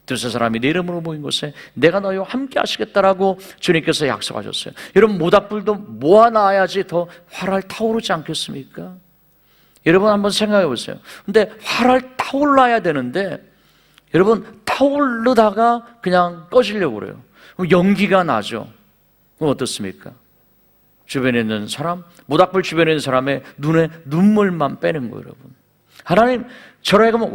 두세 사람이 내 이름으로 모인 곳에 내가 너희와 함께 하시겠다라고 주님께서 약속하셨어요. 여러분, 모닥불도 모아놔야지 더 활활 타오르지 않겠습니까? 여러분 한번 생각해 보세요. 근데 활활 타올라야 되는데 여러분 타오르다가 그냥 꺼지려고 그래요. 그럼 연기가 나죠. 그럼 어떻습니까? 주변에 있는 사람, 모닥불 주변에 있는 사람의 눈에 눈물만 빼는 거예요, 여러분. 하나님, 저를 하여금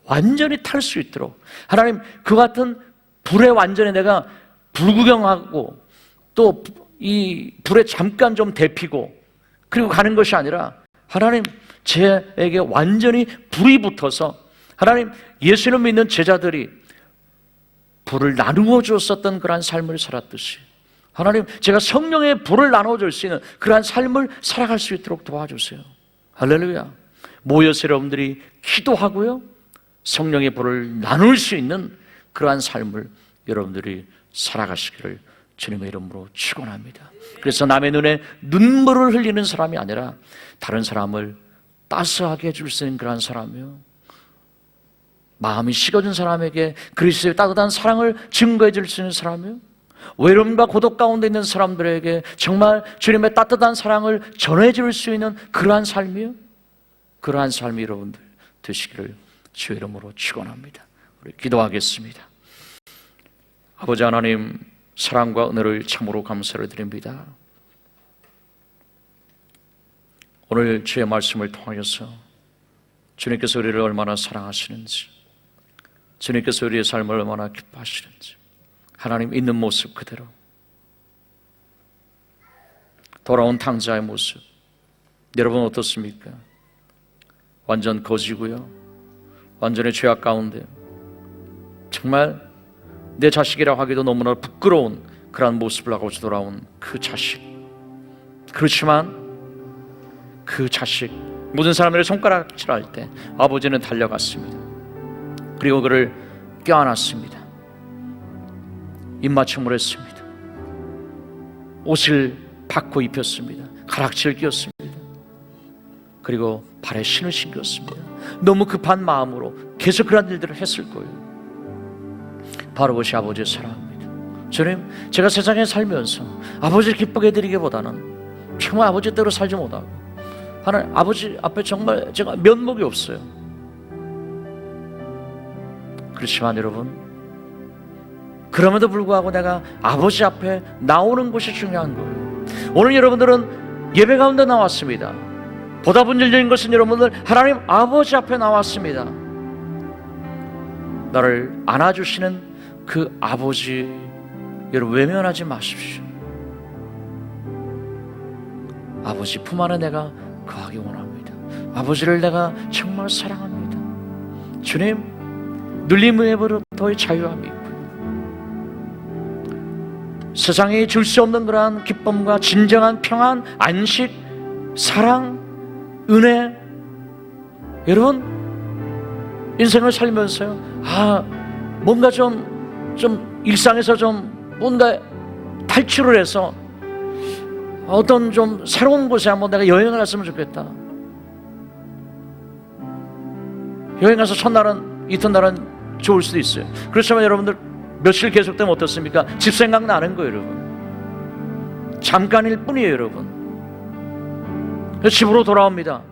완전히 탈 수 있도록 하나님, 그 같은 불에 완전히 내가 불구경하고 또 이 불에 잠깐 좀 데피고 그리고 가는 것이 아니라 하나님, 제에게 완전히 불이 붙어서 하나님, 예수를 믿는 제자들이 불을 나누어 주었었던 그러한 삶을 살았듯이 하나님, 제가 성령의 불을 나눠줄 수 있는 그러한 삶을 살아갈 수 있도록 도와주세요. 할렐루야. 모여서 여러분들이 기도하고요, 성령의 불을 나눌 수 있는 그러한 삶을 여러분들이 살아가시기를 주님의 이름으로 축원합니다. 그래서 남의 눈에 눈물을 흘리는 사람이 아니라 다른 사람을 따스하게 해줄 수 있는 그러한 사람이요, 마음이 식어진 사람에게 그리스도의 따뜻한 사랑을 증거해 줄 수 있는 사람이요, 외로움과 고독 가운데 있는 사람들에게 정말 주님의 따뜻한 사랑을 전해줄 수 있는 그러한 삶이요, 그러한 삶이 여러분들 되시기를 주의 이름으로 축원합니다. 우리 기도하겠습니다. 아버지 하나님, 사랑과 은혜를 참으로 감사를 드립니다. 오늘 주의 말씀을 통하여서 주님께서 우리를 얼마나 사랑하시는지, 주님께서 우리의 삶을 얼마나 기뻐하시는지, 하나님 있는 모습 그대로 돌아온 탕자의 모습, 여러분 어떻습니까? 완전 거지고요, 완전히 죄악 가운데 정말 내 자식이라고 하기도 너무나 부끄러운 그러한 모습을 하고 돌아온 그 자식. 그렇지만 그 자식, 모든 사람들이 손가락질할 때 아버지는 달려갔습니다. 그리고 그를 껴안았습니다. 입맞춤을 했습니다. 옷을 받고 입혔습니다. 가락지를 끼웠습니다. 그리고 발에 신을 신겼습니다. 너무 급한 마음으로 계속 그런 일들을 했을 거예요. 바로 그것이 아버지의 사랑입니다. 주님, 제가 세상에 살면서 아버지를 기쁘게 해드리기보다는 정말 아버지 뜻대로 살지 못하고 하나님 아버지 앞에 정말 제가 면목이 없어요. 그렇지만 여러분, 그럼에도 불구하고 내가 아버지 앞에 나오는 것이 중요한 거예요. 오늘 여러분들은 예배 가운데 나왔습니다. 보답은 열린 것은 여러분들 하나님 아버지 앞에 나왔습니다. 나를 안아주시는 그 아버지, 여러분 외면하지 마십시오. 아버지 품 안에 내가 거하기 원합니다. 아버지를 내가 정말 사랑합니다. 주님, 눌림으로부터의 자유함이 있고요. 세상이 줄 수 없는 그러한 기쁨과 진정한 평안, 안식, 사랑, 은혜. 여러분, 인생을 살면서요, 뭔가 좀 일상에서 좀 뭔가 탈출을 해서 어떤 좀 새로운 곳에 한번 내가 여행을 갔으면 좋겠다. 여행 가서 첫날은, 이튿날은 좋을 수도 있어요. 그렇지만 여러분들 며칠 계속되면 어떻습니까? 집 생각나는 거예요, 여러분. 잠깐일 뿐이에요, 여러분. 그래서 집으로 돌아옵니다.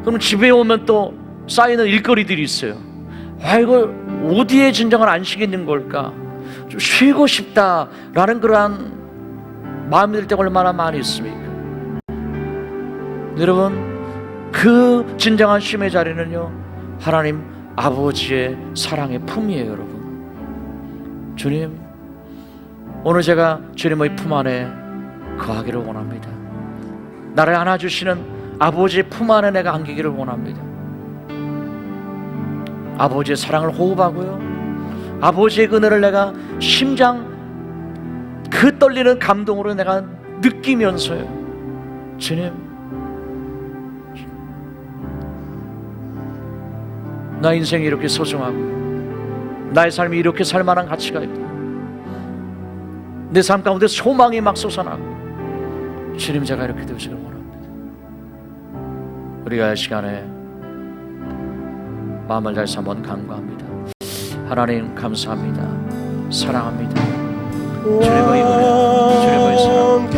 그럼 집에 오면 또 쌓이는 일거리들이 있어요. 이거 어디에 진정한 안식이 있는 걸까? 좀 쉬고 싶다라는 그러한 마음이 들 때가 얼마나 많이 있습니까? 여러분, 그 진정한 쉼의 자리는요, 하나님 아버지의 사랑의 품이에요, 여러분. 주님, 오늘 제가 주님의 품 안에 거하기를 원합니다. 나를 안아주시는 아버지의 품 안에 내가 안기기를 원합니다. 아버지의 사랑을 호흡하고요, 아버지의 은혜를 내가 심장 그 떨리는 감동으로 내가 느끼면서요, 주님, 나 인생이 이렇게 소중하고 나의 삶이 이렇게 살만한 가치가 있다. 내 삶 가운데 소망이 막 솟아나고, 주님, 제가 이렇게 되시길 원합니다. 우리가 이 시간에 마음을 다해서 한번 간구합니다. 하나님 감사합니다. 사랑합니다. 주님의 은혜, 주님의 사랑,